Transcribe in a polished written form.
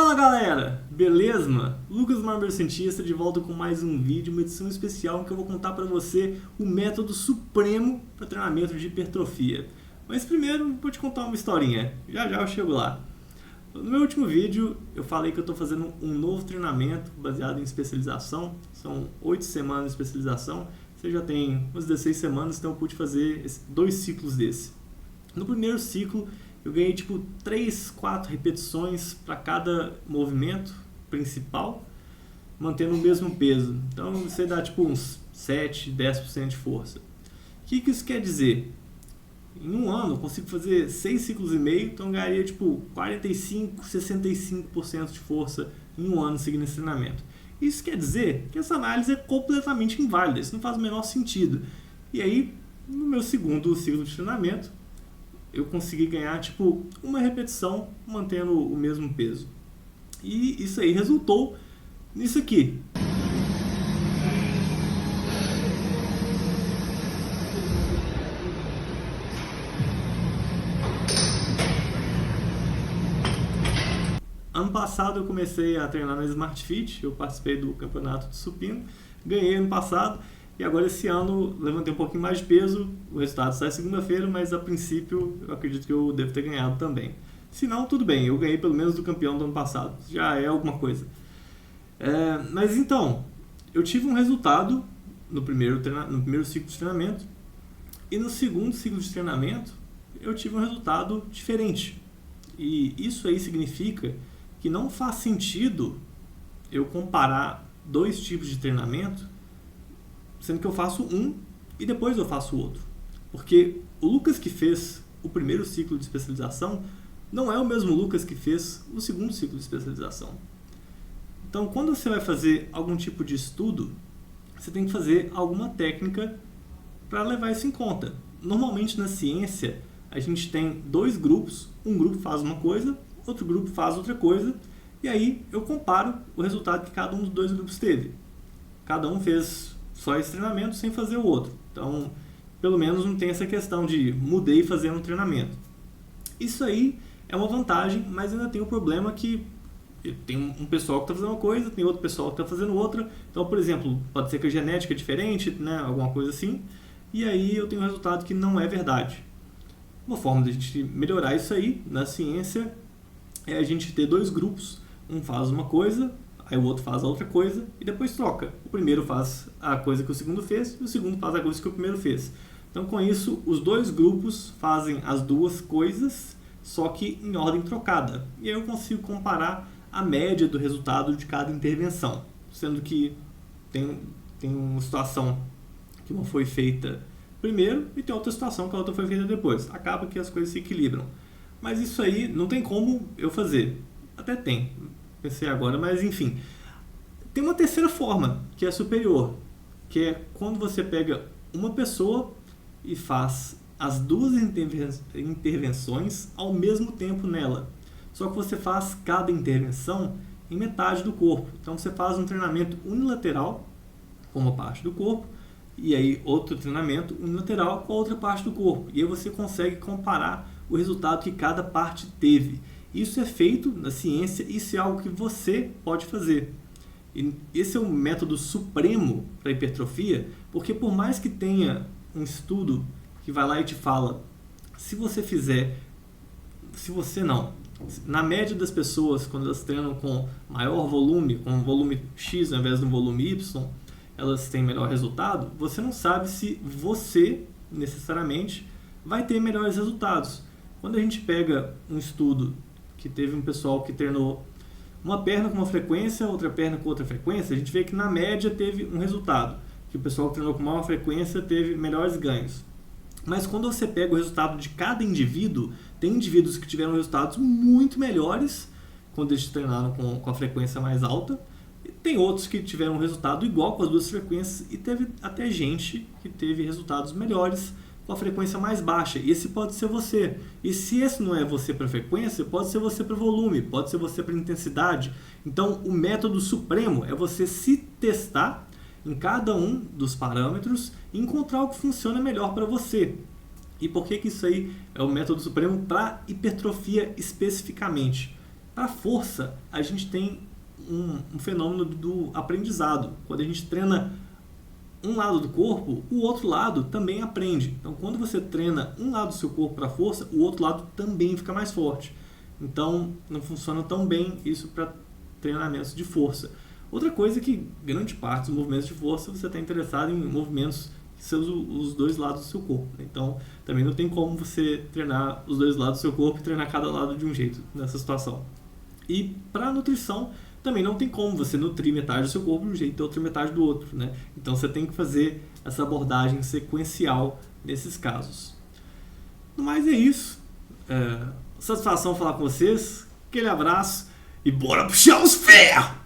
Fala galera, beleza? Lucas Marber Cientista de volta com mais um vídeo, uma edição especial em que eu vou contar para você o método supremo para treinamento de hipertrofia. Mas primeiro vou te contar uma historinha, já eu chego lá. No meu último vídeo eu falei que eu estou fazendo um novo treinamento baseado em especialização, são 8 semanas de especialização, você já tem umas 16 semanas, então eu pude fazer 2 ciclos desse. No primeiro ciclo eu ganhei tipo 3, 4 repetições para cada movimento principal, mantendo o mesmo peso. Então você dá tipo uns 7, 10% de força. O que isso quer dizer? Em um ano eu consigo fazer 6 ciclos e meio, então eu ganharia tipo 45, 65% de força em um ano seguindo esse treinamento. Isso quer dizer que essa análise é completamente inválida, isso não faz o menor sentido. E aí, no meu segundo ciclo de treinamento, eu consegui ganhar tipo uma repetição mantendo o mesmo peso. E isso aí resultou nisso aqui. Ano passado eu comecei a treinar na Smart Fit, eu participei do campeonato de supino, ganhei ano passado. E agora esse ano levantei um pouquinho mais de peso, o resultado sai segunda-feira, mas a princípio eu acredito que eu devo ter ganhado também. Se não, tudo bem, eu ganhei pelo menos do campeão do ano passado, já é alguma coisa. Mas então, eu tive um resultado no primeiro ciclo de treinamento, e no segundo ciclo de treinamento eu tive um resultado diferente. E isso aí significa que não faz sentido eu comparar 2 tipos de treinamento, sendo que eu faço um e depois eu faço o outro. Porque o Lucas que fez o primeiro ciclo de especialização não é o mesmo Lucas que fez o segundo ciclo de especialização. Então, quando você vai fazer algum tipo de estudo, você tem que fazer alguma técnica para levar isso em conta. Normalmente na ciência, a gente tem 2 grupos, um grupo faz uma coisa, outro grupo faz outra coisa, e aí eu comparo o resultado que cada um dos 2 grupos teve. Cada um fez só esse treinamento sem fazer o outro. Então, pelo menos não tem essa questão de mudei fazendo um treinamento. Isso aí é uma vantagem, mas ainda tem o problema que tem um pessoal que está fazendo uma coisa, tem outro pessoal que está fazendo outra. Então, por exemplo, pode ser que a genética é diferente, né, alguma coisa assim, e aí eu tenho um resultado que não é verdade. Uma forma de a gente melhorar isso aí na ciência é a gente ter 2 grupos, um faz uma coisa, aí o outro faz a outra coisa e depois troca. O primeiro faz a coisa que o segundo fez e o segundo faz a coisa que o primeiro fez. Então, com isso, os 2 grupos fazem as 2 coisas, só que em ordem trocada. E aí eu consigo comparar a média do resultado de cada intervenção. Sendo que tem uma situação que uma foi feita primeiro e tem outra situação que a outra foi feita depois. Acaba que as coisas se equilibram. Mas isso aí não tem como eu fazer. Até tem. Pensei agora, mas enfim. Tem uma terceira forma, que é superior, que é quando você pega uma pessoa e faz as 2 intervenções ao mesmo tempo nela. Só que você faz cada intervenção em metade do corpo. Então você faz um treinamento unilateral com uma parte do corpo e aí outro treinamento unilateral com a outra parte do corpo. E aí você consegue comparar o resultado que cada parte teve. Isso é feito na ciência, isso é algo que você pode fazer. E esse é o método supremo para hipertrofia, porque por mais que tenha um estudo que vai lá e te fala, se você não, na média das pessoas, quando elas treinam com maior volume, com um volume X ao invés de um volume Y, elas têm melhor resultado, você não sabe se você, necessariamente, vai ter melhores resultados. Quando a gente pega um estudo que teve um pessoal que treinou uma perna com uma frequência, outra perna com outra frequência, a gente vê que na média teve um resultado, que o pessoal que treinou com maior frequência teve melhores ganhos. Mas quando você pega o resultado de cada indivíduo, tem indivíduos que tiveram resultados muito melhores quando eles treinaram com a frequência mais alta, e tem outros que tiveram um resultado igual com as 2 frequências, e teve até gente que teve resultados melhores com a frequência mais baixa. E esse pode ser você. E se esse não é você para frequência, pode ser você para volume, pode ser você para intensidade. Então, o método supremo é você se testar em cada um dos parâmetros e encontrar o que funciona melhor para você. E por que isso aí é o método supremo para hipertrofia especificamente? Para força, a gente tem um fenômeno do aprendizado. Quando a gente treina um lado do corpo, o outro lado também aprende. Então, quando você treina um lado do seu corpo para força, o outro lado também fica mais forte. Então, não funciona tão bem isso para treinamentos de força. Outra coisa é que grande parte dos movimentos de força você está interessado em movimentos que são os dois lados do seu corpo. Então, também não tem como você treinar os dois lados do seu corpo e treinar cada lado de um jeito nessa situação. E para nutrição, também não tem como você nutrir metade do seu corpo de um jeito e outra metade do outro, né? Então você tem que fazer essa abordagem sequencial nesses casos. No mais é isso. Satisfação falar com vocês. Aquele abraço e bora puxar os ferros!